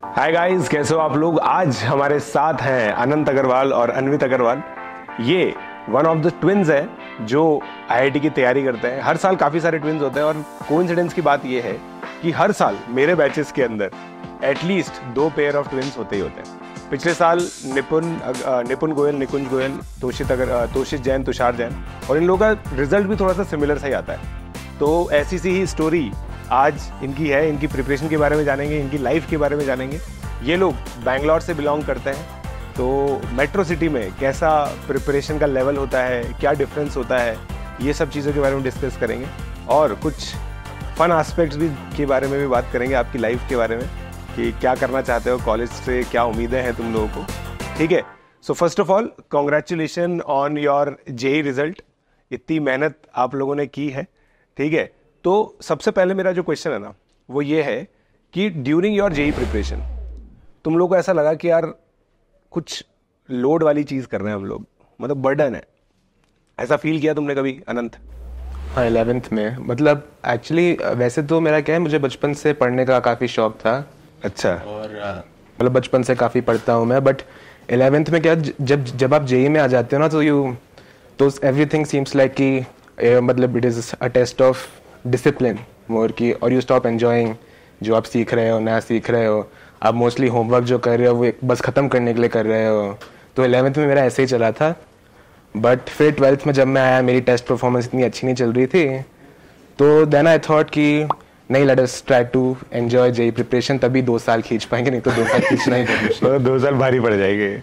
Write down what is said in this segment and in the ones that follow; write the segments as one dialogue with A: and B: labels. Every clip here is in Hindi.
A: हाय गाइस, कैसे हो आप लोग। आज हमारे साथ हैं अनंत अग्रवाल और अन्वित अग्रवाल। ये वन ऑफ द ट्विन्स है जो आईआईटी की तैयारी करते हैं। हर साल काफी सारे ट्विन्स होते हैं और कोइंसिडेंस की बात ये है कि हर साल मेरे बैचेस के अंदर एटलीस्ट 2 पेयर ऑफ ट्विन्स होते ही होते हैं। पिछले साल निपुण गोयल, निकुंज गोयल, तोषित जैन, तुषार जैन, और इन लोगों का रिजल्ट भी थोड़ा सा सिमिलर सा ही आता है। तो ऐसी सी ही स्टोरी आज इनकी है। इनकी प्रिपरेशन के बारे में जानेंगे, इनकी लाइफ के बारे में जानेंगे। ये लोग बैंगलोर से बिलोंग करते हैं, तो मेट्रो सिटी में कैसा प्रिपरेशन का लेवल होता है, क्या डिफरेंस होता है, ये सब चीज़ों के बारे में डिस्कस करेंगे और कुछ फन एस्पेक्ट्स भी के बारे में भी बात करेंगे, आपकी लाइफ के बारे में कि क्या करना चाहते हो कॉलेज से, क्या उम्मीदें हैं तुम लोगों को। ठीक है, so first of all congratulation on your JEE result. इतनी मेहनत आप लोगों ने की है, ठीक है। तो सबसे पहले मेरा जो क्वेश्चन है ना वो ये है कि ड्यूरिंग योर जेई प्रिपरेशन तुम लोग को ऐसा लगा कि यार कुछ लोड वाली चीज़ कर रहे हैं हम लोग, मतलब बर्डन है, ऐसा फील किया तुमने कभी अनंत?
B: हाँ, 11th में मतलब एक्चुअली वैसे तो मेरा क्या है, मुझे बचपन से पढ़ने का काफ़ी शौक था।
A: अच्छा।
B: और मतलब बचपन से काफ़ी पढ़ता हूँ मैं, बट 11th में क्या, जब आप जेई में आ जाते हो ना तो एवरीथिंग सीम्स लाइक कि मतलब it is a test of discipline more की, और यू स्टॉप एंजॉइंग जो आप सीख रहे हो, नया सीख रहे हो। आप मोस्टली होमवर्क जो कर रहे हो वो बस ख़त्म करने के लिए कर रहे हो। तो 11th में मेरा ऐसे ही चला था। बट फिर 12th में जब मैं आया, मेरी टेस्ट परफॉर्मेंस इतनी अच्छी नहीं चल रही थी, तो देन आई थॉट कि नहीं, let us try to enjoy JEE preparation, तभी 2 साल खींच पाएंगे, नहीं तो 2 साल खींचना ही
A: तो 2 साल भारी पड़ जाएंगे।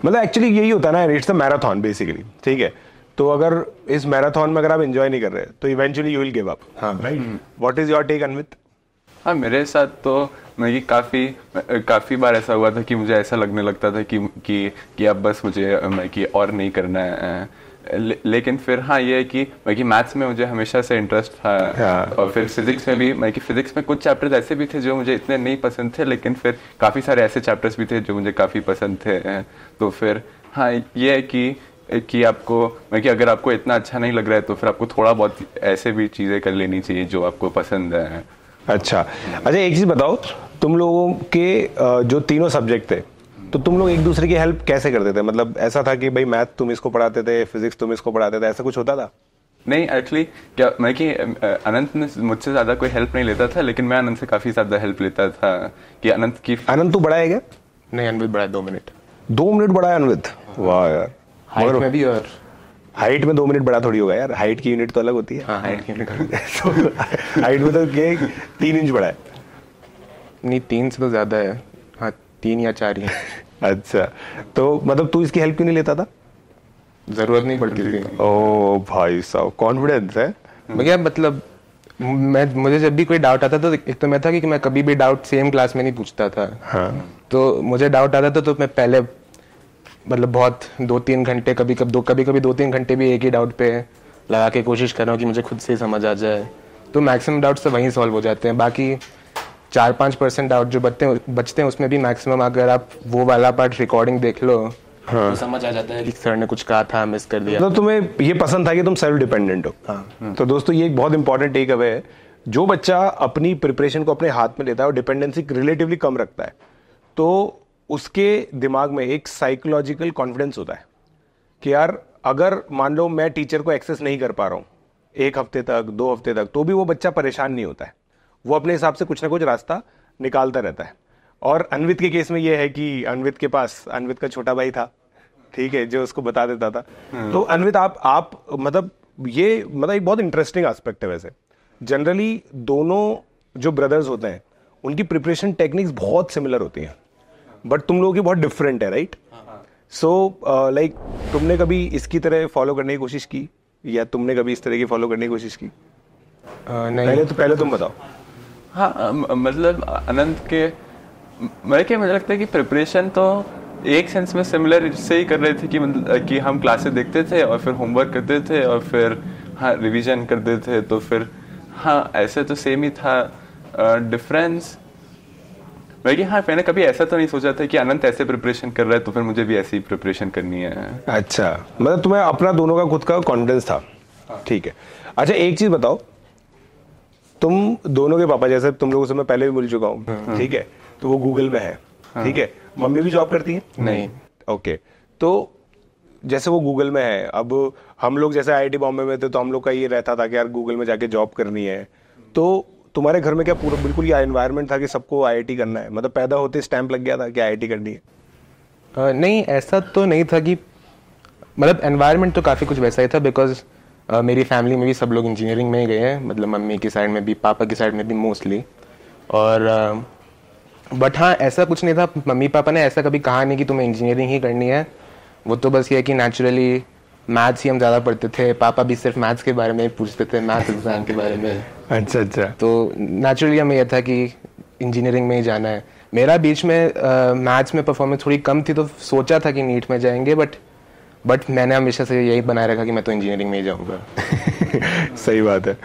A: मतलब एक्चुअली यही होता है ना, इट्स अ मैराथन बेसिकली, ठीक है। तो अगर इस मैराथन में अगर आप एंजॉय नहीं कर रहे तो eventually you will give up, right? What is your take Anvit?
C: हाँ, मेरे साथ तो मैं काफ़ी बार ऐसा हुआ था कि मुझे ऐसा लगने लगता था कि अब बस मुझे कि और नहीं करना है। लेकिन फिर हाँ, ये है कि मैथ्स में मुझे हमेशा से इंटरेस्ट था। और फिर फिजिक्स में भी फिजिक्स में कुछ चैप्टर्स ऐसे भी थे जो मुझे इतने नहीं पसंद थे, लेकिन फिर काफ़ी सारे ऐसे चैप्टर्स भी थे जो मुझे काफ़ी पसंद थे। तो फिर हाँ, ये है कि आपको कि अगर आपको इतना अच्छा नहीं लग रहा है तो फिर आपको थोड़ा बहुत ऐसे भी चीज़ें कर लेनी चाहिए जो आपको पसंद है।
A: अच्छा, एक चीज़ बताओ, तुम लोगों के जो तीनों सब्जेक्ट थे, तो तुम लोग एक दूसरे की हेल्प कैसे करते थे? मतलब ऐसा था कि भाई मैथ तुम इसको पढ़ाते थे, फिजिक्स तुम इसको पढ़ाते थे, ऐसा कुछ होता था?
C: नहीं, एक्चुअली क्या अनंत ने मुझसे ज़्यादा कोई हेल्प नहीं लेता था, लेकिन मैं अनंत से काफ़ी ज़्यादा हेल्प लेता था कि अनंत
A: तू बड़ा है क्या?
B: नहीं, अनवित बड़ा है 2 मिनट।
A: 2 मिनट बड़ा है अनवित? वाह यार।
B: हाइट में भी, और
A: हाइट में 2 मिनट बड़ा थोड़ी होगा यार, हाइट की यूनिट तो अलग होती है।
B: हाँ, हाइट की यूनिट
A: हाइट में तो 3 इंच बड़ा है।
B: नहीं, 3 से तो ज़्यादा है। हाँ, 3 या 4 ही है।
A: अच्छा, तो मतलब तू इसकी हेल्प क्यों नहीं लेता था?
B: ज़रूरत नहीं पड़ती थी।
A: ओ भाई साहब, कॉन्फिडेंस है
B: भैया। मतलब मुझे जब भी कोई डाउट आता था, तो एक तो मैं था कि मैं कभी भी डाउट सेम क्लास में नहीं पूछता था।
A: हाँ।
B: तो मुझे डाउट आता था तो मैं पहले मतलब बहुत 2-3 घंटे, कभी कभी 2-3 घंटे भी एक ही डाउट पे लगा के कोशिश कर रहा हूँ कि मुझे खुद से ही समझ आ जाए। तो मैक्सिमम डाउट्स तो वहीं सॉल्व हो जाते हैं। बाकी 4-5% डाउट जो बचते हैं उसमें भी मैक्सिमम अगर आप वो वाला पार्ट रिकॉर्डिंग देख लो, हाँ, तो समझ आ जाता है कि सर ने कुछ कहा था, मिस कर दिया।
A: तो तुम्हें ये पसंद था कि तुम सेल्फ डिपेंडेंट हो। हाँ। तो दोस्तों, ये एक बहुत इंपॉर्टेंट टेक अवे है। जो बच्चा अपनी प्रिपरेशन को अपने हाथ में लेता है और डिपेंडेंसी रिलेटिवली कम रखता है, तो उसके दिमाग में एक साइकोलॉजिकल कॉन्फिडेंस होता है कि यार अगर मान लो मैं टीचर को एक्सेस नहीं कर पा रहा हूँ 1 हफ्ते तक, 2 हफ्ते तक, तो भी वो बच्चा परेशान नहीं होता है। वो अपने हिसाब से कुछ ना कुछ रास्ता निकालता रहता है। और अन्वित के केस में ये है कि अन्वित के पास अन्वित का छोटा भाई था, ठीक है, जो उसको बता देता था। तो अन्वित, आप मतलब ये एक बहुत इंटरेस्टिंग एस्पेक्ट है। वैसे जनरली दोनों जो ब्रदर्स होते हैं उनकी प्रिपरेशन टेक्निक्स बहुत सिमिलर होती हैं, बट तुम लोगों की बहुत डिफरेंट है, राइट? सो लाइक तुमने कभी इसकी तरह फॉलो करने की कोशिश की या तुमने कभी इस तरह की फॉलो करने की कोशिश की?
B: नहीं।
A: पहले तुम बताओ।
C: हाँ, मतलब अनंत के मुझे लगता है कि प्रिपरेशन तो एक सेंस में सिमिलर इससे ही कर रहे थे कि हम क्लासेस देखते थे और फिर होमवर्क करते थे और फिर हाँ रिवीजन करते थे। तो फिर हाँ, ऐसे तो सेम ही था। डिफरेंस हाँ, मैंने कभी ऐसा तो नहीं सोचा था कि अनंत ऐसे प्रिपरेशन कर रहा है तो फिर मुझे भी ऐसी प्रिपरेशन करनी है।
A: अच्छा, मतलब तुम्हें अपना दोनों का खुद का कॉन्फिडेंस था। ठीक है। अच्छा, एक चीज बताओ, तुम दोनों के पापा, जैसे तुम लोगों से मैं पहले भी बोल चुका हूँ, ठीक है, तो वो गूगल में है, ठीक है, मम्मी भी जॉब करती है?
B: नहीं।
A: ओके, तो जैसे वो गूगल में है, अब हम लोग जैसे आईआईटी बॉम्बे में थे तो हम लोग का ये रहता था कि यार गूगल में जाके जॉब करनी है, तो तुम्हारे घर में क्या पूरा बिल्कुल ये एनवायरनमेंट था कि सबको आईआईटी करना है, मतलब पैदा होते स्टैंप लग गया था कि आईआईटी करनी है?
B: नहीं, ऐसा तो नहीं था कि, मतलब एनवायरनमेंट तो काफ़ी कुछ वैसा ही था, बिकॉज मेरी फैमिली में भी सब लोग इंजीनियरिंग में ही गए हैं, मतलब मम्मी की साइड में भी, पापा की साइड में भी मोस्टली। और बट हाँ, ऐसा कुछ नहीं था, मम्मी पापा ने ऐसा कभी कहा नहीं कि तुम्हें इंजीनियरिंग ही करनी है। वो तो बस ये है कि नेचुरली मैथ्स ही हम ज़्यादा पढ़ते थे, पापा भी सिर्फ मैथ्स के बारे में ही पूछते थे, मैथ्स एग्जाम के बारे में।
A: अच्छा अच्छा।
B: तो नेचुरली हमें यह था कि इंजीनियरिंग में ही जाना है। मेरा बीच में मैथ्स में परफॉर्मेंस थोड़ी कम थी, तो सोचा था कि नीट में जाएंगे, बट मैंने हमेशा से यही बनाए रखा कि मैं तो इंजीनियरिंग में ही जाऊँगा।
A: सही बात है,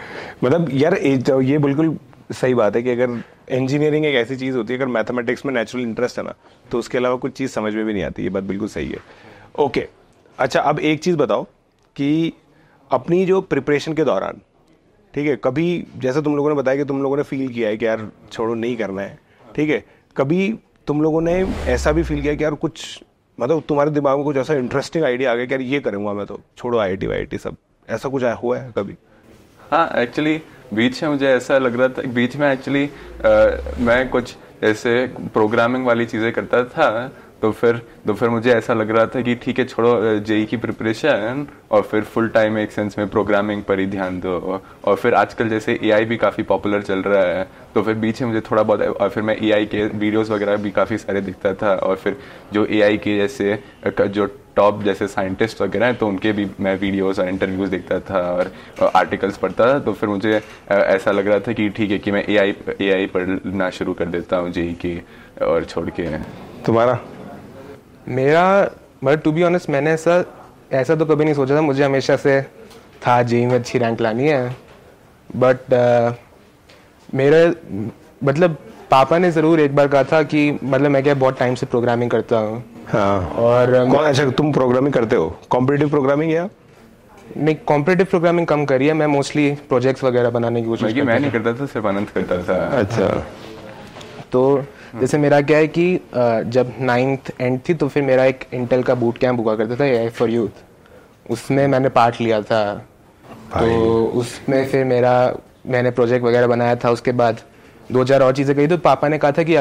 A: मतलब यार ये बिल्कुल सही बात है कि अगर इंजीनियरिंग एक ऐसी चीज़ होती है, अगर मैथमेटिक्स में नेचुरल इंटरेस्ट है ना, तो उसके अलावा कुछ चीज़ समझ में भी नहीं आती। ये बात बिल्कुल सही है। ओके, अच्छा, अब एक चीज़ बताओ कि अपनी जो प्रिपरेशन के दौरान, ठीक है, कभी जैसे तुम लोगों ने बताया कि तुम लोगों ने फील किया है कि यार छोड़ो नहीं करना है, ठीक है, कभी तुम लोगों ने ऐसा भी फील किया कि यार कुछ, मतलब तुम्हारे दिमाग में कुछ ऐसा इंटरेस्टिंग आइडिया आ गया कि यार ये करूँगा मैं, तो छोड़ो आईआईटी वाईआईटी सब, ऐसा कुछ हुआ है कभी?
C: हाँ, एक्चुअली बीच में मुझे ऐसा लग रहा था, बीच में एक्चुअली मैं कुछ ऐसे प्रोग्रामिंग वाली चीज़ें करता था, तो फिर मुझे ऐसा लग रहा था कि ठीक है, छोड़ो जेई की प्रिपरेशन और फिर फुल टाइम एक सेंस में प्रोग्रामिंग पर ही ध्यान दो। और फिर आजकल जैसे एआई भी काफ़ी पॉपुलर चल रहा है, तो फिर बीच में मुझे थोड़ा बहुत, और फिर मैं एआई के वीडियोस वगैरह भी काफ़ी सारे दिखता था, और फिर जो एआई के जैसे जो टॉप जैसे साइंटिस्ट वगैरह हैं, तो उनके भी मैं वीडियोस और इंटरव्यूज़ देखता था और आर्टिकल्स पढ़ता था। तो फिर मुझे ऐसा लग रहा था कि ठीक है कि मैं एआई पढ़ना शुरू कर देता हूँ जेई की, और छोड़ के।
A: तुम्हारा?
B: मेरा, मतलब टू बी ऑनेस्ट, मैंने ऐसा तो कभी नहीं सोचा था। मुझे हमेशा से था जेई में अच्छी रैंक लानी है, बट मेरे, मतलब पापा ने ज़रूर एक बार कहा था कि, मतलब मैं क्या बहुत टाइम से प्रोग्रामिंग करता हूँ।
A: हाँ।
B: और
A: अच्छा, तुम प्रोग्रामिंग करते हो? कॉम्पिटिटिव प्रोग्रामिंग या
B: नहीं? कॉम्पिटिटिव प्रोग्रामिंग कम करी है, मैं मोस्टली प्रोजेक्ट्स वगैरह बनाने की कोशिश करता था।
C: मैं नहीं करता था, सिर्फ आनंद करता था।
A: अच्छा।
B: तो जैसे मेरा क्या है कि जब 9th एंड थी, तो फिर मेरा एक इंटेल का बूट कैंप हुआ करता था, एआई फॉर यूथ, उसमें मैंने पार्ट लिया था। तो उसमें फिर मैंने प्रोजेक्ट वगैरह बनाया था। उसके बाद 2-4 और चीज़ें करी, तो पापा ने कहा था कि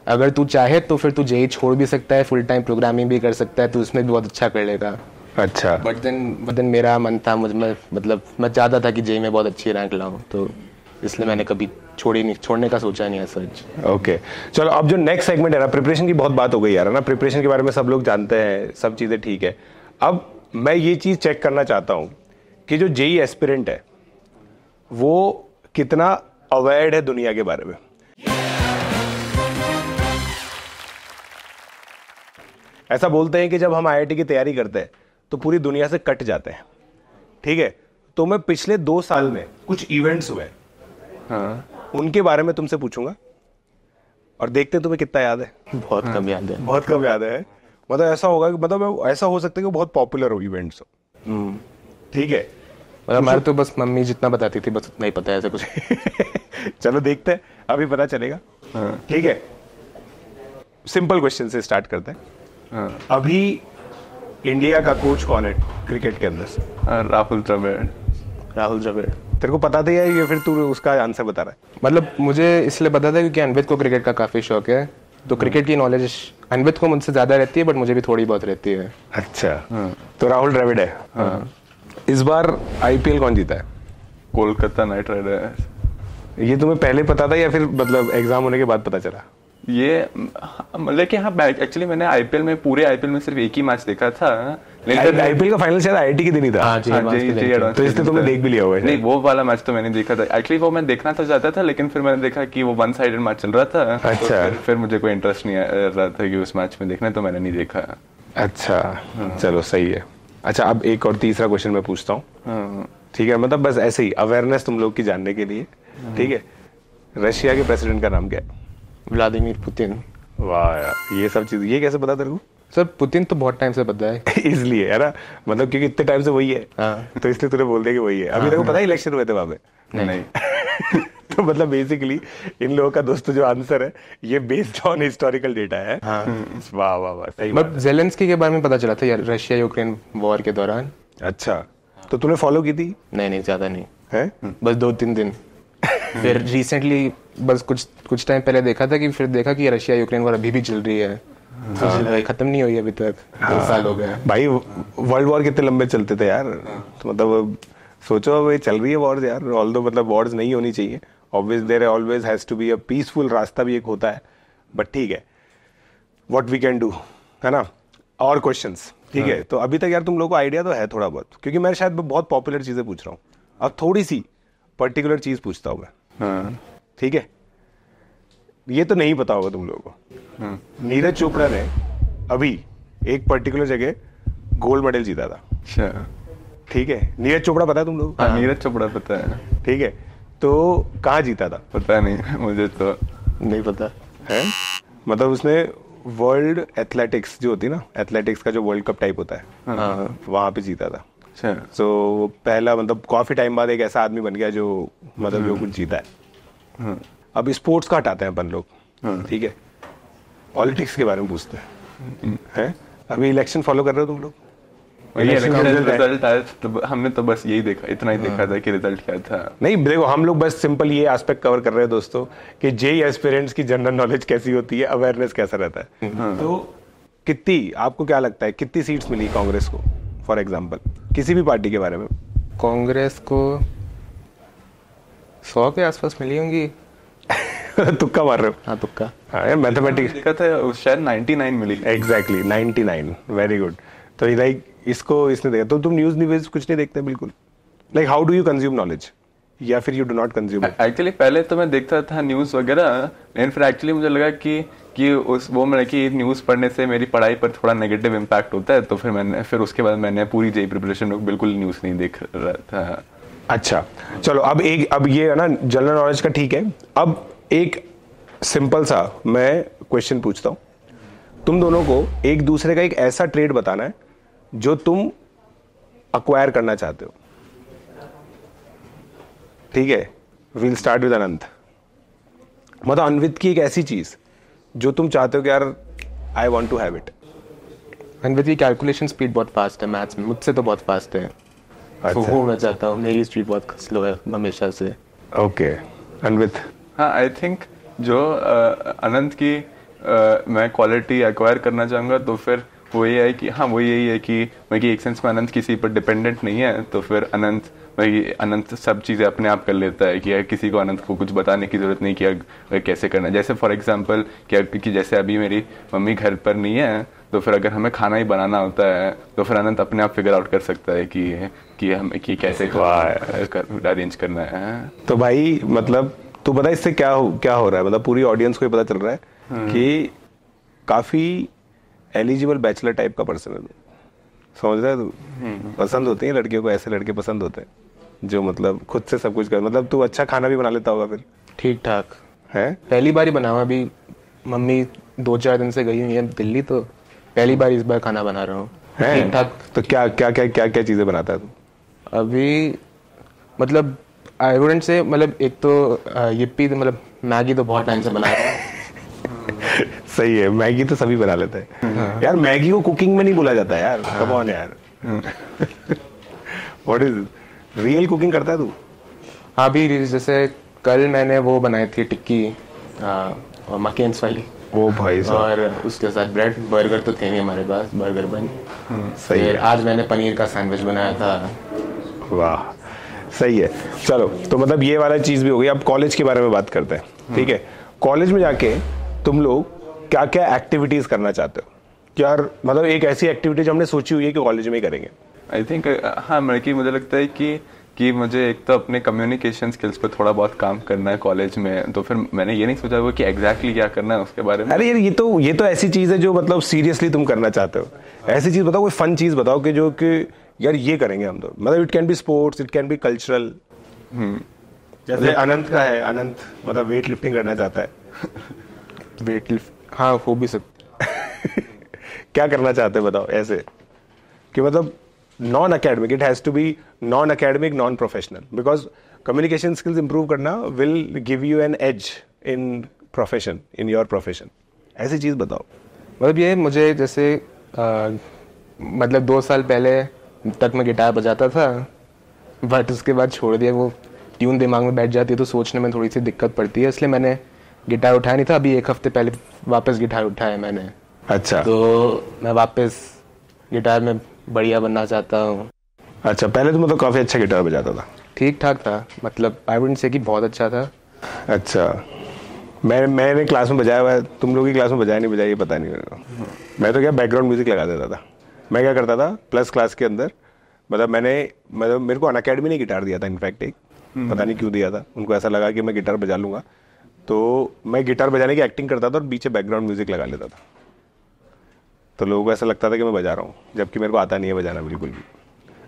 B: अगर तू चाहे तो फिर तू जेई छोड़ भी सकता है, फुल टाइम प्रोग्रामिंग भी कर सकता है, तो उसमें भी बहुत अच्छा कर लेगा।
A: अच्छा।
B: बट देन मेरा मन था, मतलब मैं चाहता था कि जेई में बहुत अच्छी रैंक लाऊं, तो इसलिए मैंने कभी छोड़ने का सोचा नहीं है सच।
A: ओके, चलो अब जो नेक्स्ट सेगमेंट है ना, प्रिपरेशन की बहुत बात हो गई यार, है ना, प्रिपरेशन के बारे में सब लोग जानते हैं, सब चीज़ें ठीक है। अब मैं ये चीज़ चेक करना चाहता हूँ कि जो जेई एस्पिरेंट है वो कितना अवेयर है दुनिया के बारे में। ऐसा बोलते हैं कि जब हम आईआईटी की तैयारी करते हैं तो पूरी दुनिया से कट जाते हैं, ठीक है, तो मैं पिछले 2 साल में कुछ इवेंट्स हुए,
B: हाँ,
A: उनके बारे में तुमसे पूछूंगा और देखते हैं तुम्हें कितना याद है।
B: बहुत कम याद है।
A: बहुत कम याद है, मतलब ऐसा होगा कि, मतलब ऐसा हो सकता है कि बहुत पॉपुलर हो इवेंट्स, ठीक है,
B: मतलब हमारे तो बस मम्मी जितना बताती थी बस उतना ही पता है, ऐसा कुछ।
A: चलो देखते हैं, अभी पता चलेगा। ठीक है, सिंपल क्वेश्चन से स्टार्ट करते हैं। अभी इंडिया का कोच कौन है क्रिकेट के अंदर से?
C: राहुल द्रविड़।
B: राहुल द्रविड़।
A: तेरे को पता था या फिर तू उसका आंसर बता रहा है?
B: मतलब मुझे इसलिए पता था क्योंकि अनवित को क्रिकेट का काफी शौक है, तो क्रिकेट की नॉलेज अनवित को मुझसे ज्यादा रहती है, बट मुझे भी थोड़ी बहुत रहती है।
A: अच्छा, तो राहुल द्रविड़ है। इस बार आईपीएल कौन जीता है?
C: Kolkata night Riders.
A: ये तुम्हें पहले पता था या फिर मतलब एग्जाम होने के बाद पता चला?
C: ये लेकिन हाँ, एक्चुअली मैंने आईपीएल में, पूरे आईपीएल में सिर्फ एक ही मैच देखा था।
A: आईपीएल का फाइनल शायद आईआईटी के दिन ही था।
B: हाँ,
A: तो इसलिए तुमने देख भी लिया होगा।
C: नहीं, वो वाला मैच तो मैंने देखा था। एक्चुअली वो मैं देखना तो चाहता था, लेकिन फिर मैंने देखा कि वो 1 साइडेड मैच चल रहा था।
A: अच्छा।
C: तो फिर मुझे कोई इंटरेस्ट नहीं आ रहा था कि उस मैच में देखना, तो मैंने नहीं देखा।
A: अच्छा, चलो सही है। अच्छा, अब एक और तीसरा क्वेश्चन मैं पूछता हूँ, ठीक है, मतलब बस ऐसे ही अवेयरनेस तुम लोग की जानने के लिए, ठीक है। रशिया के प्रेसिडेंट का नाम क्या है?
B: Vladimir Putin.
A: वाह यार, ये सब चीज ये कैसे पता तेरे को?
B: सर पुतिन तो बहुत टाइम से पता है।
A: इसलिए है ना, मतलब क्योंकि इतने टाइम से वही है।
B: हाँ।
A: तो इसलिए तूने बोल दिया कि वही है। अभी तेरे को पता है इलेक्शन हुए थे वहां पे?
C: नहीं।
A: तो मतलब बेसिकली इन लोगों का दोस्तों जो आंसर है ये बेस्ड ऑन हिस्टोरिकल डेटा है।
B: हाँ।
A: वाह वाह वाह, सही
B: बट
A: बात
B: जेलेंस्की के बारे में पता चला था यार, रशिया यूक्रेन वॉर के दौरान।
A: है। अच्छा, तो तूने फॉलो की थी
B: नहीं ज्यादा नहीं,
A: है?
B: बस 2-3 दिन। फिर रिसेंटली बस कुछ टाइम पहले देखा था कि फिर देखा कि रशिया यूक्रेन वॉर अभी भी चल रही है। मुझे लगा खत्म नहीं हुई अभी तक, 2 साल हो गए।
A: भाई वर्ल्ड वॉर कितने लंबे चलते थे यार, तो मतलब सोचो अब ये चल रही है वॉर्स यार, ऑल्दो मतलब वॉर्स नहीं होनी चाहिए, obvious there always has to be a peaceful रास्ता भी एक होता है, बट ठीक है व्हाट वी कैन डू, है ना। और क्वेश्चंस, ठीक है। तो अभी तक यार तुम लोगों को आइडिया तो है थोड़ा बहुत, क्योंकि मैं शायद बहुत पॉपुलर चीजें पूछ रहा हूँ, अब थोड़ी सी पर्टिकुलर चीज पूछता हूँ मैं, ठीक है। ये तो नहीं पता होगा तुम लोगों को, नीरज चोपड़ा ने अभी एक पर्टिकुलर जगह गोल्ड मेडल जीता था,
C: अच्छा,
A: ठीक है। नीरज चोपड़ा पता है तुम लोग?
C: हाँ, नीरज चोपड़ा पता है।
A: ठीक है, तो कहाँ जीता था?
C: पता नहीं मुझे तो।
B: नहीं पता
A: है मतलब उसने वर्ल्ड एथलेटिक्स जो होती है ना, एथलेटिक्स का जो वर्ल्ड कप टाइप होता है, वहां पे जीता था।
C: अच्छा,
A: तो पहला मतलब काफी टाइम बाद एक ऐसा आदमी बन गया जो मतलब जो कुछ जीता है। अब स्पोर्ट्स का हटाते हैं अपन लोग, ठीक है, पॉलिटिक्स के बारे में पूछते हैं। अभी इलेक्शन फॉलो कर रहे हो तुम लोग?
C: रिजल्ट आया तो हमने तो बस यही देखा, इतना ही देखा था कि रिजल्ट क्या था।
A: नहीं देखो, हम लोग बस सिंपल ये एस्पेक्ट कवर कर रहे हैं दोस्तों कि जेई एस्पिरेंट्स की जनरल नॉलेज कैसी होती है, अवेयरनेस कैसा रहता है। तो कितनी, आपको क्या लगता है कितनी सीट्स मिली कांग्रेस को, फॉर एग्जांपल किसी भी पार्टी के बारे में?
B: कांग्रेस को 100 के आसपास मिली होंगी।
A: तुक्का मार रहे हो?
B: हाँ तुक्का।
A: हाँ यार, मैथमेटिक्स
C: देखा था शायद 99 मिली।
A: Exactly 99, very good. तो लाइक इसको इसने देखा, तो तुम न्यूज कुछ नहीं देखते बिल्कुल? Like how do you consume knowledge, या फिर you do not consume?
C: Actually पहले तो मैं देखता था न्यूज वगैरह, लेकिन फिर एक्चुअली मुझे लगा कि उस वो मैंने कि न्यूज पढ़ने से मेरी पढ़ाई पर थोड़ा नेगेटिव इम्पैक्ट होता है, तो फिर उसके बाद मैंने पूरी जेई प्रिपरेशन में बिल्कुल न्यूज नहीं देख रहा था।
A: अच्छा चलो, अब ये है ना जनरल नॉलेज का, ठीक है। अब एक सिंपल सा मैं क्वेश्चन पूछता हूं, तुम दोनों को एक दूसरे का एक ऐसा ट्रेड बताना है जो तुम अक्वायर करना चाहते हो, ठीक है। वील स्टार्ट विद अनंत। मतलब अनवित की एक ऐसी चीज जो तुम चाहते हो कि यार I want to have it.
B: Anvit की कैलकुलेशन स्पीड बहुत फास्ट है मैथ्स में, मुझसे तो बहुत फास्ट है। तो वो मैं चाहता हूँ, मेरी स्पीड बहुत स्लो है हमेशा से।
A: ओके अनवित?
C: हाँ, आई थिंक जो अनंत की मैं क्वालिटी एक्वायर करना चाहूँगा, तो फिर वो ये है कि हाँ, वो यही है कि मैं कि एक सेंस में अनंत किसी पर डिपेंडेंट नहीं है, तो फिर अनंत सब चीज़ें अपने आप कर लेता है कि किसी को अनंत को कुछ बताने की ज़रूरत नहीं कि कैसे करना है। जैसे फॉर एग्जांपल कि जैसे अभी मेरी मम्मी घर पर नहीं है, तो फिर अगर हमें खाना ही बनाना होता है तो फिर अनंत अपने आप फिगर आउट कर सकता है कि हमें कि कैसे अरेंज करना है।
A: तो भाई मतलब तू बता इससे क्या हो रहा है, मतलब पूरी ऑडियंस को ये पता चल रहा है कि काफी एलिजिबल बैचलर टाइप का पर्सन है तू, समझ रहा है तू? पसंद होते हैं लड़कियों को, ऐसे लड़के पसंद होते हैं जो मतलब खुद से सब कुछ कर, मतलब तू अच्छा खाना भी बना लेता होगा फिर?
B: ठीक ठाक
A: है,
B: पहली बार ही बनाऊँ। अभी मम्मी 2-4 दिन से गई हुई है दिल्ली, तो पहली बार इस बार खाना बना रहा हूँ ठीक ठाक।
A: तो क्या चीजें बनाता है तू
B: अभी? मतलब आई वुडंट से, मतलब एक तो yippee, मतलब मैगी तो बहुत टाइम से बना रहा हूँ।
A: सही है, मैगी तो सभी बना लेते हैं। यार मैगी को कुकिंग में नहीं बोला जाता यार, कम ऑन यार। व्हाट इज रियल कुकिंग करता है तू?
B: हाँ, अभी जैसे कल मैंने वो बनाई थी टिक्की और मकेन्स वाली।
A: ओ भाई साहब,
B: और उसके साथ ब्रेड, बर्गर तो थे नहीं हमारे पास, बर्गर बन।
A: सही है।
B: आज मैंने पनीर का सैंडविच बनाया था।
A: वाह, सही है। चलो, तो मतलब ये वाला चीज भी हो गई। अब कॉलेज के बारे में बात करते हैं, ठीक है। कॉलेज में जाके तुम लोग क्या क्या एक्टिविटीज करना चाहते हो? क्या मतलब एक ऐसी एक्टिविटी जो हमने सोची हुई है कि कॉलेज में ही करेंगे?
C: आई थिंक हाँ, मुझे लगता है कि मुझे एक तो अपने कम्युनिकेशन स्किल्स पे थोड़ा बहुत काम करना है कॉलेज में, तो फिर मैंने ये नहीं सोचा हुआ कि एग्जैक्टली क्या करना है उसके बारे में।
A: अरे यार, ये तो ऐसी चीज है जो मतलब सीरियसली तुम करना चाहते हो। ऐसी चीज बताओ, कोई फन चीज बताओ कि जो कि यार ये करेंगे हम तो, मतलब it can be sports, it can be cultural. जैसे अनंत का है, अनंत मतलब वेट लिफ्टिंग करना चाहता है।
B: वेट लिफ्ट, हाँ हो भी सकता।
A: क्या करना चाहते हैं बताओ ऐसे कि मतलब non academic, it has to be non academic, non professional, because communication skills improve करना will give you an edge in profession, in your profession, ऐसी चीज़ बताओ।
B: मतलब ये मुझे जैसे मतलब 2 साल पहले तक मैं गिटार बजाता था, बट उसके बाद छोड़ दिया। वो ट्यून दिमाग में बैठ जाती है तो सोचने में थोड़ी सी दिक्कत पड़ती है, इसलिए मैंने गिटार उठाया नहीं था। अभी 1 हफ्ते पहले वापस गिटार उठाया मैंने।
A: अच्छा,
B: तो मैं वापस गिटार में बढ़िया बनना चाहता हूँ।
A: अच्छा, पहले तो मतलब काफ़ी अच्छा गिटार बजाता था।
B: ठीक ठाक था, मतलब आई वुडंट से कि बहुत अच्छा था।
A: अच्छा, मैंने क्लास में बजाया हुआ है, तुम लोग की क्लास में बजाया नहीं बजाया ये पता नहीं मेरे को। मैं तो क्या बैकग्राउंड म्यूजिक लगा देता था। मैं क्या करता था प्लस क्लास के अंदर, मतलब मेरे को अनअकैडमी ने गिटार दिया था इनफैक्ट एक, पता नहीं क्यों दिया था। उनको ऐसा लगा कि मैं गिटार बजा लूंगा, तो मैं गिटार बजाने की एक्टिंग करता था और पीछे बैकग्राउंड म्यूजिक लगा लेता था। तो लोगों को ऐसा लगता था कि मैं बजा रहा हूँ, जबकि मेरे को आता नहीं है बजाना बिल्कुल भी।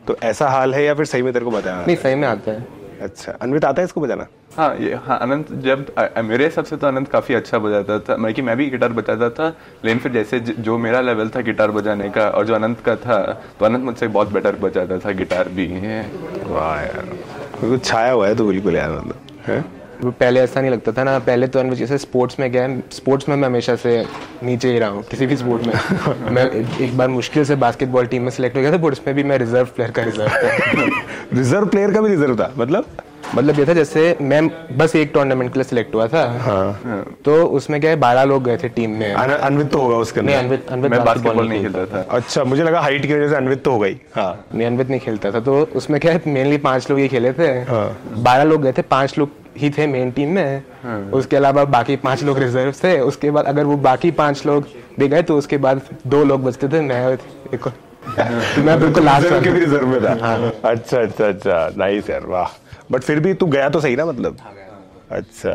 A: तो ऐसा हाल है या फिर सही में तेरे को बताया?
B: नहीं, सही में आता है।
A: अच्छा, अनवित आता है इसको बजाना?
C: हाँ, अनंत जब मेरे हिसाब से तो अनंत काफ़ी अच्छा बजाता था। मैं भी गिटार बजाता था, लेकिन फिर जैसे जो मेरा लेवल था गिटार बजाने का और जो अनंत का था, तो अनंत मुझसे बहुत बेटर बजाता था गिटार भी।
A: वाह यार, कुछ छाया हुआ है तो बिल्कुल यार, मतलब है।
B: वो पहले ऐसा नहीं लगता था ना। पहले तो जैसे स्पोर्ट्स में गया, स्पोर्ट्स में मैं हमेशा से नीचे ही रहा हूँ, किसी भी स्पोर्ट में। मैं एक बार मुश्किल से बास्केटबॉल टीम में सिलेक्ट हो गया था, बट उसमें भी मैं रिजर्व प्लेयर का रिजर्व था।
A: रिजर्व प्लेयर का भी रिजर्व था? मतलब
B: ये था जैसे मैं बस एक टूर्नामेंट के लिए सिलेक्ट हुआ था।
A: हाँ।
B: तो उसमें क्या है 12 लोग गए थे टीम में।
A: अनवित तो होगा उसके अंदर?
B: नहीं, अनवित बास्केटबॉल नहीं खेलता था।
A: अच्छा, मुझे लगा हाइट की वजह से अनवित तो हो गई। हाँ,
B: नहीं, अनवित नहीं खेलता था। तो उसमें क्या है मेनली 5 लोग ही खेले थे। 12 लोग गए थे, 5 लोग ही थे मेन टीम में। उसके अलावा बाकी 5 लोग रिजर्व थे। उसके बाद अगर वो बाकी 5 लोग भी गए तो उसके बाद 2 लोग बचते थे, मैं बिल्कुल लास्ट
A: के भी रिजर्व में था। अच्छा, नाइस यार, वाह। बट फिर भी तू गया तो सही ना, मतलब? अच्छा,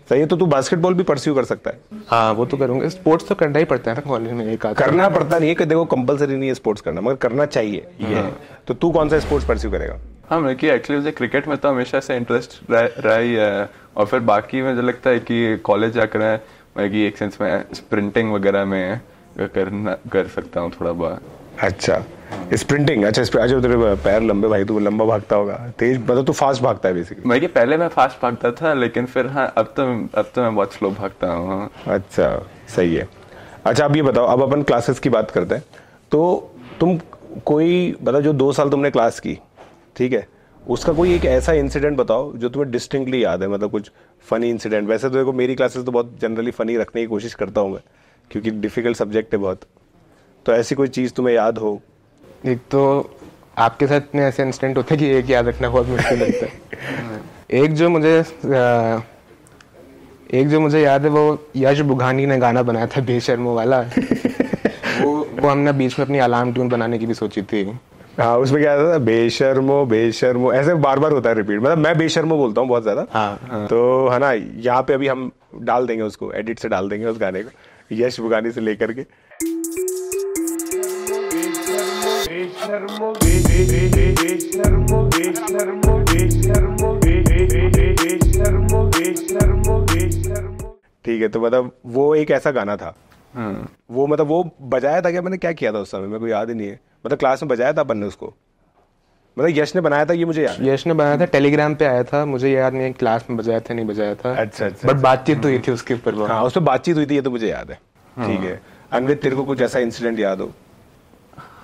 A: सही है। तो तू बास्केटबॉल भी परस्यू कर सकता है।
B: हाँ, वो तो करूंगा। स्पोर्ट्स तो करना ही पड़ता है ना कॉलेज में। एक
A: करना पड़ता नहीं है कि देखो कंपलसरी नहीं है स्पोर्ट्स करना, मगर करना चाहिए ये है। तो तू कौन सा स्पोर्ट्स परस्यू करेगा?
C: हाँ, मैं कि एक्चुअली मुझे क्रिकेट में तो हमेशा से इंटरेस्ट रहा ही है, और फिर बाकी मुझे लगता है कि कॉलेज जाकर मैं कि एक सेंस में स्प्रिंटिंग वगैरह में कर सकता हूँ थोड़ा बहुत।
A: अच्छा, स्प्रिंटिंग। अच्छा, तेरे पैर लंबे, भाई तू लंबा भागता होगा, तेज, मतलब तू फास्ट भागता है बेसिकली।
C: मैं कि पहले मैं फास्ट भागता था, लेकिन फिर हाँ अब तो मैं बहुत स्लो भागता हूँ।
A: अच्छा, सही है। अच्छा, अब ये बताओ, अब अपन क्लासेस की बात करते हैं। तो तुम कोई बताओ, जो 2 साल तुमने क्लास की, ठीक है, उसका कोई एक ऐसा इंसिडेंट बताओ जो तुम्हें डिस्टिंक्टली याद है, मतलब कुछ फनी इंसिडेंट। वैसे तो देखो मेरी क्लासेस तो बहुत जनरली फनी रखने की कोशिश करता हूँ मैं, क्योंकि डिफिकल्ट सब्जेक्ट है बहुत। तो ऐसी कोई चीज़ तुम्हें याद हो?
B: एक तो आपके साथ इतने ऐसे इंसिडेंट होते हैं कि एक याद रखना बहुत मुश्किल लगता है। एक जो मुझे याद है, वो यश बुघानी ने गाना बनाया था बेशर्मो वाला। वो हमने बीच में अपनी अलार्म ट्यून बनाने की भी सोची थी।
A: हाँ, उसमें क्या था, बेशर्मो ऐसे बार बार होता है रिपीट, मतलब मैं बेशर्मो बोलता हूँ बहुत ज्यादा।
B: हाँ।
A: तो है ना, यहाँ पे अभी हम डाल देंगे उसको, एडिट से डाल देंगे उस गाने को, यश बुघानी से लेकर के। ठीक है, तो मतलब वो एक ऐसा गाना था। वो मतलब वो बजाया था क्या, मैंने क्या किया था उस समय मेरे को याद ही नहीं है। मतलब क्लास में बजाया था अपन ने उसको, मतलब यश ने बनाया था ये मुझे याद।
B: यश ने बनाया था, टेलीग्राम पे आया था, मुझे याद नहीं क्लास में बजाया था नहीं बजाया था।
A: अच्छा,
B: बट बातचीत तो हुई थी उसके ऊपर।
A: हाँ, उस पर बातचीत हुई थी, ये तो मुझे याद है। ठीक है, अनवित तेरे को कुछ ऐसा इंसिडेंट याद हो?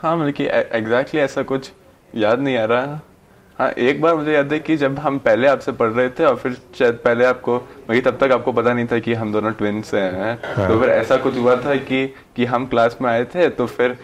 C: हाँ, मतलब कि एग्जैक्टली ऐसा कुछ याद नहीं आ रहा। हाँ, एक बार मुझे याद है कि जब हम पहले आपसे पढ़ रहे थे और फिर शायद पहले आपको, मतलब तब तक आपको पता नहीं था कि हम दोनों ट्विन्स हैं। हाँ। तो फिर ऐसा कुछ हुआ था कि हम क्लास में आए थे, तो फिर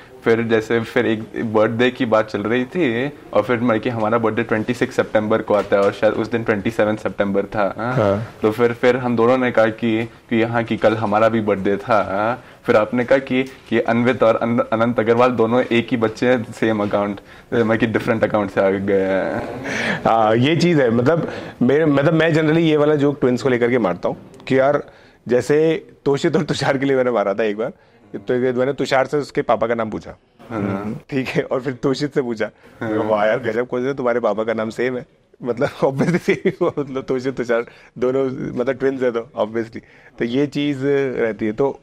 C: एक बर्थडे की बात चल रही थी, और फिर मतलब कि हमारा बर्थडे 26 सितंबर को आता है और शायद उस दिन 27 सितंबर था। हाँ। तो फिर हम दोनों ने कहा कि यहाँ की कल हमारा भी बर्थडे था। फिर आपने कहा कि अनवित और अनंत अग्रवाल दोनों एक ही बच्चे हैं, सेम अकाउंट, मतलब कि डिफरेंट अकाउंट से आ गए हैं।
A: हाँ, ये चीज़ है। मतलब मैं जनरली ये वाला जोक ट्विंस को लेकर के मारता हूँ कि यार, जैसे तोशित और तुषार के लिए मैंने मारा था एक बार। तो मैंने तुषार से उसके पापा का नाम पूछा, ठीक है, और फिर तोशित से पूछा, वाह यार गजब, कौन तुम्हारे पापा का नाम सेम है, मतलब ऑब्वियसली मतलब तोशित तुषार दोनों मतलब ट्विंस है, तो ऑब्वियसली तो ये चीज़ रहती है। तो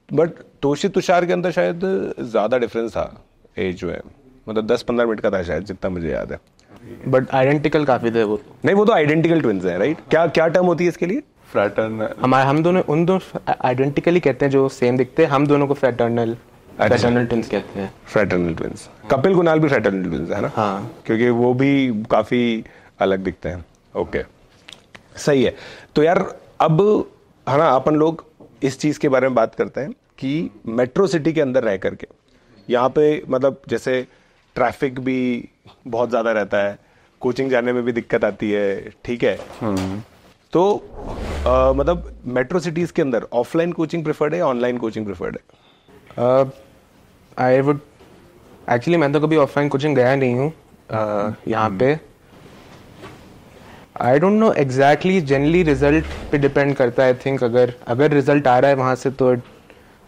A: बट तोशित तुषार के अंदर शायद ज़्यादा डिफरेंस था एज जो है, मतलब 10-15 मिनट का था शायद, जितना मुझे याद है।
B: बट आइडेंटिकल काफी थे वो।
A: नहीं, वो तो आइडेंटिकल ट्विंस है, राइट? क्या क्या टर्म होती है इसके लिए?
C: फ्रैटर्नल।
B: हम दोनों उन दोनों आइडेंटिकली कहते हैं जो सेम दिखते हैं, हम दोनों को फ्रैटर्नल ट्विंस कहते हैं।
A: Fraternal twins. कपिल कुणाल भी फ्रैटर्नल ट्विंस है ना?
B: हाँ,
A: क्योंकि वो भी काफी अलग दिखते हैं। ओके, सही है। तो यार अब है ना, अपन लोग इस चीज के बारे में बात करते हैं कि मेट्रो सिटी के अंदर रह करके यहाँ पे मतलब जैसे ट्रैफिक भी बहुत ज्यादा रहता है, कोचिंग जाने में भी दिक्कत आती है, ठीक है? तो मतलब मेट्रो सिटीज के अंदर ऑफलाइन कोचिंग प्रेफर्ड है या ऑनलाइन कोचिंग प्रेफर्ड है?
B: आई वुड एक्चुअली, मैं तो कभी ऑफलाइन कोचिंग गया नहीं हूँ यहाँ पे। I don't know exactly, generally result पे डिपेंड करता है। आई थिंक अगर रिजल्ट आ रहा है वहाँ से तो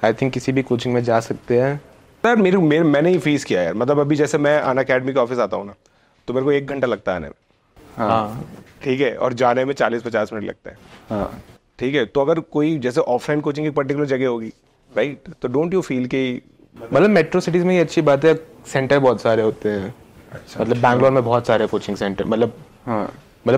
B: आई थिंक किसी भी कोचिंग में जा सकते हैं।
A: यार मैंने ही फीस किया यार। मतलब अभी जैसे मैं अनअकैडमी के ऑफिस आता हूँ ना, तो मेरे को 1 घंटा लगता है आने में।
B: हाँ,
A: ठीक है, और जाने में 40-50 मिनट लगता है।
C: हाँ,
A: ठीक है, तो अगर कोई जैसे ऑफलाइन कोचिंग एक पर्टिकुलर जगह होगी, राइट, तो डोंट यू फील कि
B: मतलब मेट्रो सिटीज में ये अच्छी बात है, सेंटर बहुत सारे होते हैं। मतलब बैंगलोर में बहुत सारे कोचिंग सेंटर, मतलब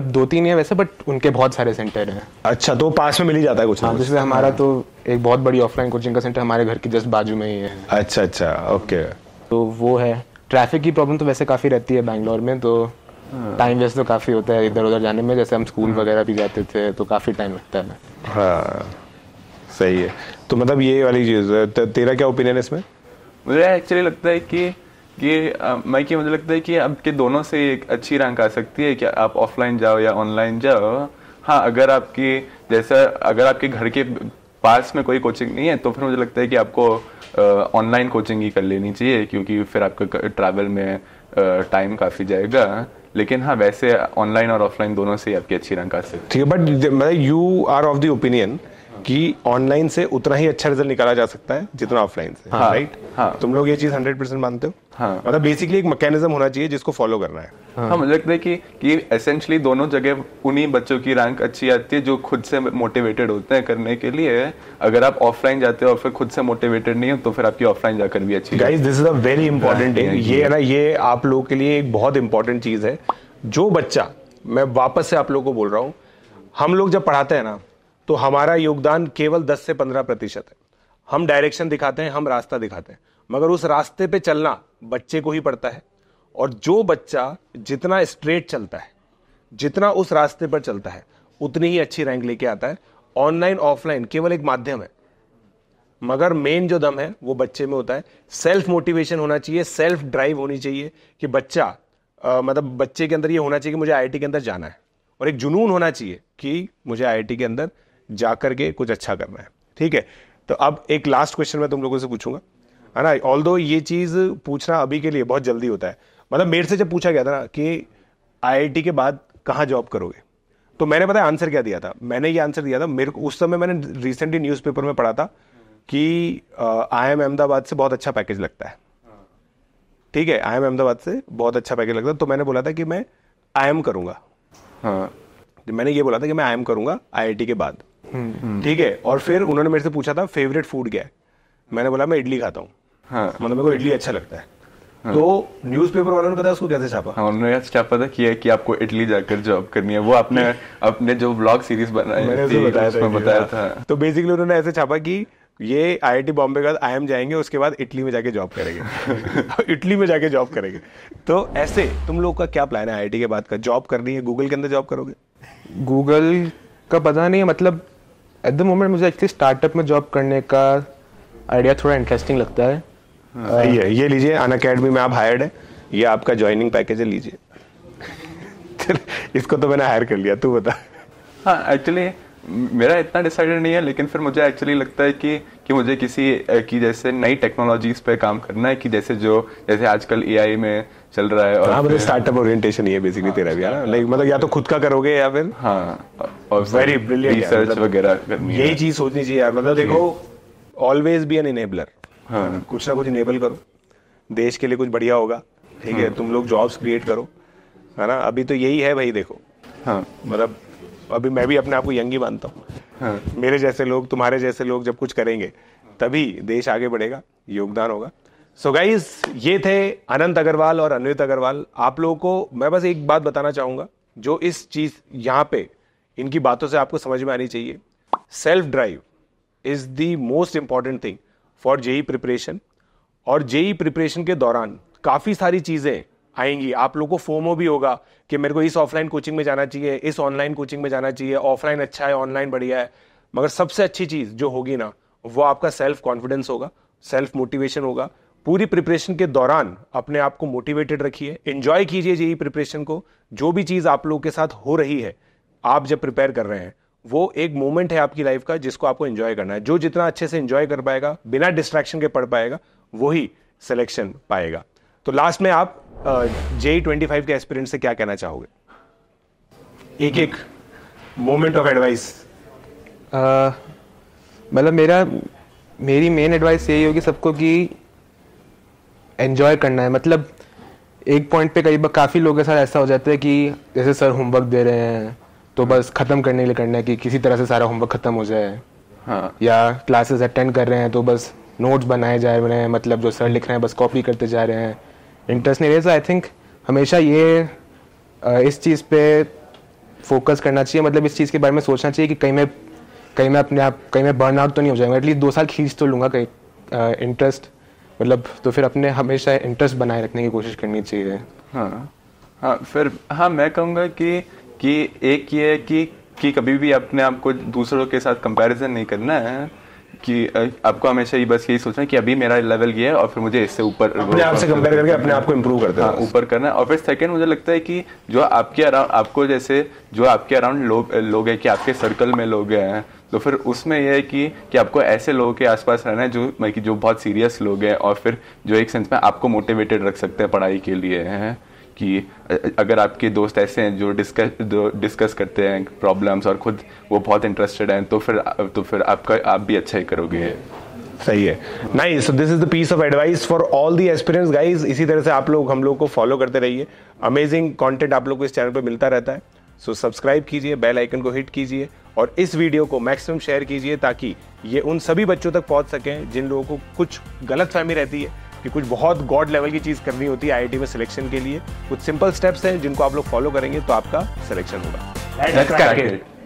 B: 2-3 है वैसे, बट उनके बहुत सारे सेंटर हैं।
A: अच्छा, तो पास में मिल ही जाता है कुछ ना
B: हाँ,
A: कुछ।
B: जैसे हमारा तो एक बहुत बड़ी ऑफलाइन कोचिंग का सेंटर हमारे घर के जस्ट बाजू में ही है।
A: अच्छा, ओके।
B: तो वो है। ट्रैफिक की प्रॉब्लम तो वैसे काफ़ी रहती है बैंगलोर में, तो टाइम वेस्ट तो काफ़ी होता है इधर उधर जाने में। जैसे हम स्कूल वगैरह भी जाते थे तो काफ़ी टाइम लगता है।
A: हाँ, सही है। तो मतलब ये वाली चीज़ है। तेरा क्या ओपिनियन है इसमें?
C: मुझे एक्चुअली लगता है कि मुझे लगता है कि आपके दोनों से एक अच्छी रैंक आ सकती है कि आप ऑफलाइन जाओ या ऑनलाइन जाओ। हाँ, अगर आपके घर के पास में कोई कोचिंग नहीं है तो फिर मुझे लगता है कि आपको ऑनलाइन कोचिंग ही कर लेनी चाहिए, क्योंकि फिर आपका ट्रैवल में टाइम काफ़ी जाएगा। लेकिन हाँ, वैसे ऑनलाइन और ऑफलाइन दोनों से ही आपकी अच्छी रैंक आ सकती है।
A: ठीक है, बट मतलब you are of the opinion कि ऑनलाइन से उतना ही अच्छा रिजल्ट निकाला जा सकता है जितना ऑफलाइन से,
C: हाँ,
A: राइट?
C: हाँ।
A: तुम लोग ये चीज 100% मानते हो?
C: हाँ।
A: मतलब बेसिकली एक मैकेनिज्म होना चाहिए जिसको फॉलो करना है।
C: हाँ, मुझे लगता है कि एसेंशियली दोनों जगह उन्हीं बच्चों की रैंक अच्छी आती है जो खुद से मोटिवेटेड होते हैं करने के लिए। अगर आप ऑफलाइन जाते हो और फिर खुद से मोटिवेटेड नहीं हो तो फिर आपकी ऑफलाइन जाकर भी अच्छी।
A: Guys, this is a very important thing. ये है ना, ये आप लोगों के लिए एक बहुत इंपॉर्टेंट चीज है। जो बच्चा, मैं वापस से आप लोगों को बोल रहा हूँ, हम लोग जब पढ़ाते हैं ना तो हमारा योगदान केवल 10 से 15% है। हम डायरेक्शन दिखाते हैं, हम रास्ता दिखाते हैं, मगर उस रास्ते पे चलना बच्चे को ही पड़ता है। और जो बच्चा जितना स्ट्रेट चलता है, जितना उस रास्ते पर चलता है, उतनी ही अच्छी रैंक लेके आता है। ऑनलाइन ऑफलाइन केवल एक माध्यम है, मगर मेन जो दम है वो बच्चे में होता है। सेल्फ मोटिवेशन होना चाहिए, सेल्फ ड्राइव होनी चाहिए कि बच्चा मतलब बच्चे के अंदर ये होना चाहिए कि मुझे आईआईटी के अंदर जाना है, और एक जुनून होना चाहिए कि मुझे आईआईटी के अंदर जाकर के कुछ अच्छा करना है। ठीक है, तो अब एक लास्ट क्वेश्चन मैं तुम लोगों से पूछूंगा, है ना? ऑल्दो ये चीज पूछना अभी के लिए बहुत जल्दी होता है। मतलब मेरे से जब पूछा गया था ना कि आईआईटी के बाद कहाँ जॉब करोगे, तो मैंने पता है आंसर क्या दिया था? मैंने ये आंसर दिया था, मेरे को उस समय मैंने रिसेंटली न्यूज़पेपर में पढ़ा था कि IIM अहमदाबाद से बहुत अच्छा पैकेज लगता है। ठीक है, IIM अहमदाबाद से बहुत अच्छा पैकेज लगता है। तो मैंने बोला था कि मैं IIM करूंगा।
C: हाँ,
A: मैंने ये बोला था कि मैं IIM करूंगा आईआईटी के बाद। ठीक है, और फिर उन्होंने मेरे से पूछा था फेवरेट फूड क्या है, मैंने बोला मैं इडली खाता हूँ।
C: हाँ,
A: मतलब मेरे को इडली अच्छा लगता है। तो न्यूज़पेपर वालों ने पता उसको कैसे छापा?
C: हाँ, उन्होंने छापा था कि आपको इटली जाकर जॉब करनी है। वो आपने अपने जो व्लॉग सीरीज बनाई
A: मैंने
C: थी
A: उसमें
C: बताया था।
A: तो बेसिकली उन्होंने ऐसे छापा कि ये आईआईटी बॉम्बे के बाद IIM जाएंगे, उसके बाद इटली में जाके जॉब करेंगे। इटली में जाके जॉब करेंगे। तो ऐसे तुम लोग का क्या प्लान है आईआईटी के बाद का? जॉब करनी है, गूगल के अंदर जॉब करोगे?
B: गूगल का पता नहीं है, मतलब एट द मोमेंट मुझे एक्चुअली स्टार्टअप में जॉब करने का आइडिया थोड़ा इंटरेस्टिंग लगता है।
A: सही है, ये लीजिए, अनअकैडमी में आप हायर्ड है, ये आपका ज्वाइनिंग पैकेज है, लीजिए। इसको तो मैंने हायर कर लिया, तू बता।
C: हाँ, एक्चुअली मेरा इतना डिसाइडेड नहीं है, लेकिन फिर मुझे एक्चुअली लगता है कि मुझे किसी की जैसे नई टेक्नोलॉजीज पे काम करना है, कि जैसे आजकल AI में चल रहा है। और
A: हाँ, मतलब स्टार्टअप ओरिएंटेशन ये बेसिकली तेरा भी है ना, लाइक मतलब या तो खुद का करोगे या फिर
C: और
A: वेरी ब्रिलियंट
C: रिसर्च वगैरह करनी है।
A: यही चीज सोचनी चाहिए यार। मतलब देखो, ऑलवेज बी एन इनेबलर।
C: हाँ,
A: कुछ ना कुछ इनेबल करो, देश के लिए कुछ बढ़िया होगा। ठीक है, तुम लोग जॉब्स क्रिएट करो, है ना? अभी तो यही है भाई, देखो।
C: हाँ,
A: मतलब अभी मैं भी अपने आप को यंग ही मानता हूँ।
C: हाँ,
A: मेरे जैसे लोग, तुम्हारे जैसे लोग जब कुछ करेंगे तभी देश आगे बढ़ेगा, योगदान होगा। सो गाइज, ये थे अनंत अग्रवाल और अन्वित अग्रवाल। आप लोगों को मैं बस एक बात बताना चाहूंगा जो इस चीज यहां पे इनकी बातों से आपको समझ में आनी चाहिए। Self drive is the most important thing for JEE preparation. और जेई प्रिपरेशन के दौरान काफी सारी चीजें आएंगी। आप लोगों को फोमो भी होगा कि मेरे को इस ऑफलाइन कोचिंग में जाना चाहिए, इस ऑनलाइन कोचिंग में जाना चाहिए, ऑफलाइन अच्छा है, ऑनलाइन बढ़िया है। मगर सबसे अच्छी चीज जो होगी ना, वो आपका सेल्फ कॉन्फिडेंस होगा, सेल्फ मोटिवेशन होगा। पूरी प्रिपरेशन के दौरान अपने आप को मोटिवेटेड रखिए, एंजॉय कीजिए जेई प्रिपरेशन को। जो भी चीज आप लोगों के साथ हो रही है, आप जब प्रिपेयर कर रहे हैं, वो एक मोमेंट है आपकी लाइफ का जिसको आपको एंजॉय करना है। जो जितना अच्छे से एंजॉय कर पाएगा, बिना डिस्ट्रैक्शन के पढ़ पाएगा, वही सिलेक्शन पाएगा। तो लास्ट में आप जेई 25 के एस्पिरेंट से क्या कहना चाहोगे? एक मोमेंट ऑफ एडवाइस।
B: मतलब मेरी मेन एडवाइस यही होगी सबको कि एंजॉय करना है। मतलब एक पॉइंट पे कई बार काफ़ी लोगों के साथ ऐसा हो जाता है कि जैसे सर होमवर्क दे रहे हैं तो बस ख़त्म करने के लिए करना है कि किसी तरह से सारा होमवर्क ख़त्म हो जाए।
C: हाँ।
B: या क्लासेस अटेंड कर रहे हैं तो बस नोट्स बनाए जा रहे हैं, मतलब जो सर लिख रहे हैं बस कॉपी करते जा रहे हैं, इंटरेस्ट नहीं रहे। आई थिंक हमेशा ये इस चीज़ पे फोकस करना चाहिए। मतलब इस चीज़ के बारे में सोचना चाहिए कि कहीं मैं बर्न आउट तो नहीं हो जाऊंगा, एटलीस्ट 2 साल खींच तो लूँगा कहीं इंटरेस्ट। मतलब तो फिर अपने हमेशा इंटरेस्ट बनाए रखने की कोशिश करनी चाहिए।
C: हाँ फिर हाँ मैं कहूँगा कि एक ये है कि कभी भी अपने आप को दूसरों के साथ कंपैरिजन नहीं करना है। कि आपको हमेशा ही बस यही सोचना है कि अभी मेरा लेवल ये है और फिर मुझे इससे ऊपर
A: अपने आप से कंपेयर करके अपने आप को इम्प्रूव करते हैं,
C: ऊपर करना है। और फिर सेकंड मुझे लगता है कि जो आपके अराउंड आपको जैसे जो आपके अराउंड लोग हैं कि आपके सर्कल में लोग हैं, तो फिर उसमें यह है कि आपको ऐसे लोगों के आसपास रहना है जो बहुत सीरियस लोग हैं और फिर जो एक सेंस में आपको मोटिवेटेड रख सकते हैं पढ़ाई के लिए हैं। कि अगर आपके दोस्त ऐसे हैं जो डिस्कस करते हैं प्रॉब्लम्स और खुद वो बहुत इंटरेस्टेड हैं, तो फिर आप भी अच्छा ही करोगे।
A: सही है। Nice. So this is the piece of advice for all the aspirants guys. इसी तरह से आप लोग हम लोग को फॉलो करते रहिए। अमेजिंग कंटेंट आप लोग को इस चैनल पे मिलता रहता है। सो सब्सक्राइब कीजिए, बेल आइकन को हिट कीजिए और इस वीडियो को मैक्सिमम शेयर कीजिए ताकि ये उन सभी बच्चों तक पहुंच सकें जिन लोगों को कुछ गलतफहमी रहती है कि कुछ बहुत गॉड लेवल की चीज़ करनी होती है आईआईटी में सिलेक्शन के लिए। कुछ सिंपल स्टेप्स हैं जिनको आप लोग फॉलो करेंगे तो आपका सिलेक्शन होगा।
C: Let's crack it.